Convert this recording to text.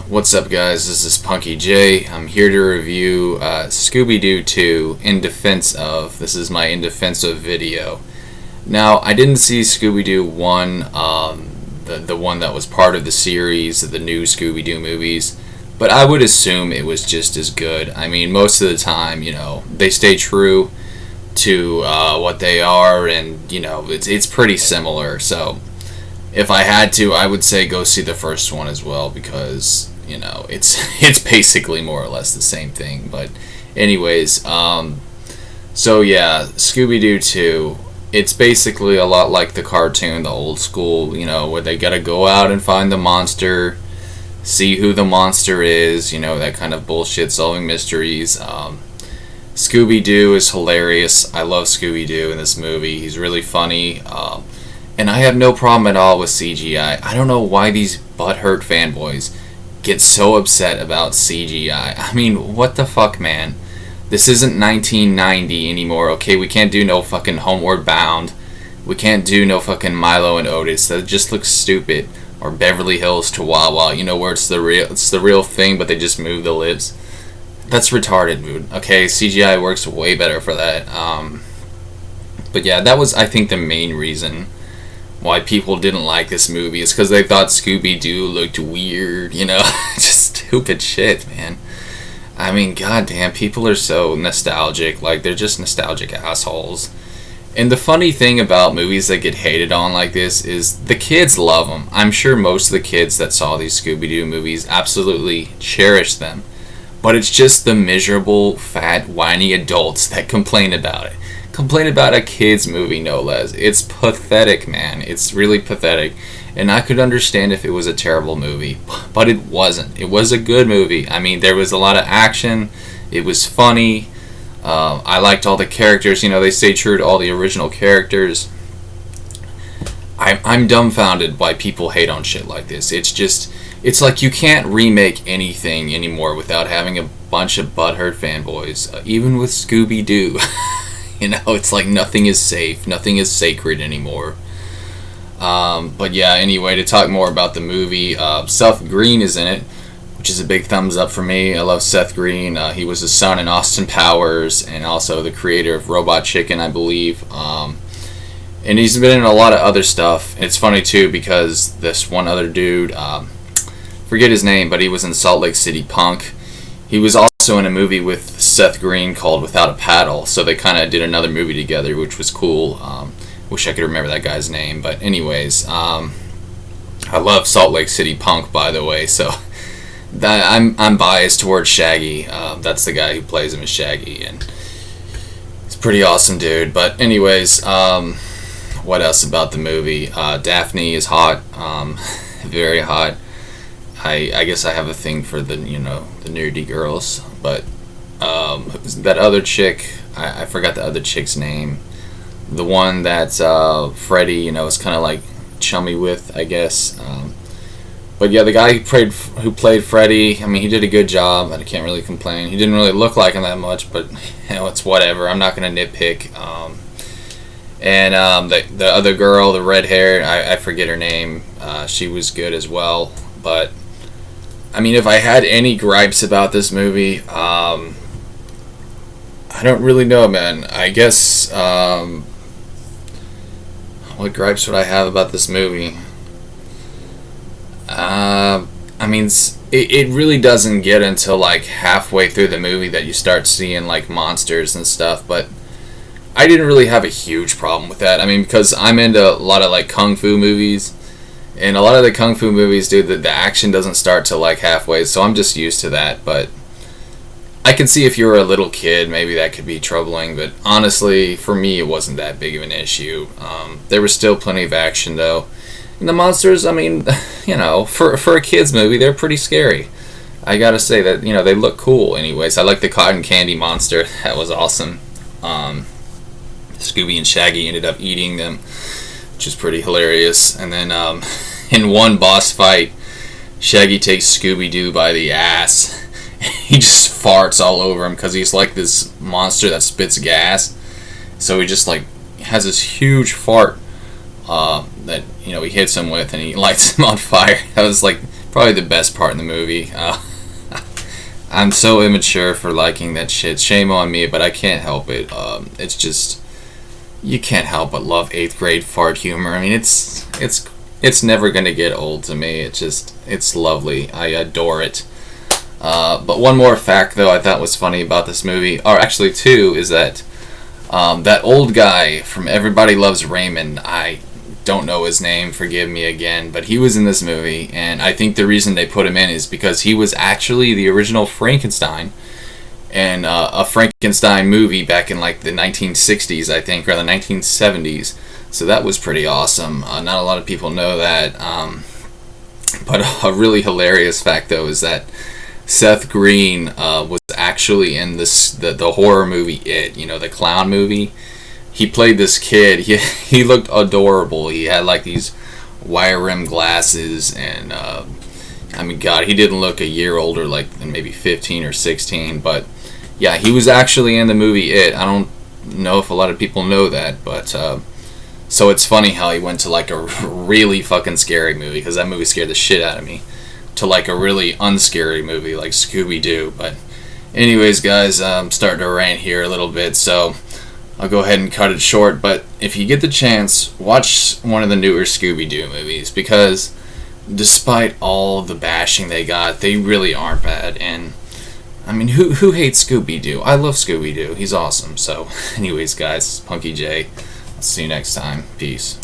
What's up, guys? This is Punky J. I'm here to review Scooby-Doo 2 in defense of. This is my in defense of video. Now, I didn't see Scooby-Doo 1, the one that was part of the series, the new Scooby-Doo movies, but I would assume it was just as good. I mean, most of the time, they stay true to what they are, and, it's pretty similar, so if I had to, I would say go see the first one as well, because it's basically more or less the same thing. But anyways, so yeah, Scooby-Doo 2, it's basically a lot like the cartoon, the old school, where they gotta go out and find the monster, see who the monster is, that kind of bullshit, solving mysteries. Scooby-Doo is hilarious. I love Scooby-Doo in this movie. He's really funny. And I have no problem at all with CGI. I don't know why these butthurt fanboys get so upset about CGI. I mean, what the fuck, man? This isn't 1990 anymore, okay? We can't do no fucking Homeward Bound. We can't do no fucking Milo and Otis. That just looks stupid. Or Beverly Hills Chihuahua, where it's the real thing, but they just move the lips. That's retarded, dude. Okay, CGI works way better for that. But yeah, that was, I think, the main reason why people didn't like this movie, is because they thought Scooby-Doo looked weird, just stupid shit, man. I mean, goddamn, people are so nostalgic, like, they're just nostalgic assholes. And the funny thing about movies that get hated on like this is the kids love them. I'm sure most of the kids that saw these Scooby-Doo movies absolutely cherish them. But it's just the miserable, fat, whiny adults that complain about it. Complain about a kid's movie, no less. It's pathetic, man. It's really pathetic. And I could understand if it was a terrible movie, but it wasn't. It was a good movie. I mean, there was a lot of action. It was funny. I liked all the characters. They stayed true to all the original characters. I'm dumbfounded why people hate on shit like this. It's like you can't remake anything anymore without having a bunch of butthurt fanboys. Even with Scooby-Doo. It's like nothing is safe, nothing is sacred anymore. But yeah, anyway, to talk more about the movie, Seth Green is in it, which is a big thumbs up for me. I love Seth Green. He was his son in Austin Powers, and also the creator of Robot Chicken, I believe. And he's been in a lot of other stuff. It's funny too, because this one other dude, forget his name, but he was in Salt Lake City Punk. He was also in a movie with Seth Green called Without a Paddle, so they kind of did another movie together, which was cool. Wish I could remember that guy's name, but anyways, I love Salt Lake City Punk, by the way, so I'm biased towards Shaggy. That's the guy who plays him as Shaggy, and he's a pretty awesome dude. But anyways, what else about the movie? Daphne is hot, very hot. I guess I have a thing for the nerdy girls, but that other chick, I forgot the other chick's name. The one that Freddy, is kind of like chummy with, I guess. But yeah, the guy who played Freddy, I mean, he did a good job. I can't really complain. He didn't really look like him that much, but it's whatever. I'm not gonna nitpick. And the other girl, the red hair, I forget her name. She was good as well, but. I mean, if I had any gripes about this movie, I don't really know, man. I guess, what gripes would I have about this movie? I mean, it really doesn't get until, like, halfway through the movie that you start seeing, like, monsters and stuff, but I didn't really have a huge problem with that. I mean, because I'm into a lot of, like, kung fu movies. And a lot of the kung fu movies, dude, the action doesn't start till like halfway, so I'm just used to that. But I can see if you were a little kid, maybe that could be troubling. But honestly, for me, it wasn't that big of an issue. There was still plenty of action, though. And the monsters, I mean, for a kid's movie, they're pretty scary. I gotta say that, they look cool anyways. I like the cotton candy monster. That was awesome. Scooby and Shaggy ended up eating them, which is pretty hilarious. And then in one boss fight, Shaggy takes Scooby-Doo by the ass. He just farts all over him because he's like this monster that spits gas. So he just like has this huge fart that he hits him with, and he lights him on fire. That was like probably the best part in the movie. I'm so immature for liking that shit. Shame on me, but I can't help it. It's just, you can't help but love 8th grade fart humor. I mean, it's never gonna get old to me. It's lovely. I adore it. But one more fact, though, I thought was funny about this movie, or actually two, is that that old guy from Everybody Loves Raymond, I don't know his name, forgive me again, but he was in this movie, and I think the reason they put him in is because he was actually the original Frankenstein in a Frankenstein movie back in like the 1960s, I think, or the 1970s. So that was pretty awesome. Not a lot of people know that. But a really hilarious fact, though, is that Seth Green was actually in the horror movie It, the clown movie. He played this kid. He looked adorable. He had like these wire rim glasses, and I mean, God, he didn't look a year older, like maybe 15 or 16. But yeah, he was actually in the movie It. I don't know if a lot of people know that, but so it's funny how he went to like a really fucking scary movie, because that movie scared the shit out of me, to like a really unscary movie like Scooby Doo. But anyways, guys, I'm starting to rant here a little bit, so I'll go ahead and cut it short. But if you get the chance, watch one of the newer Scooby Doo movies, because despite all the bashing they got, they really aren't bad. And I mean, who hates Scooby Doo? I love Scooby Doo. He's awesome. So anyways, guys, Punky J. I'll see you next time. Peace.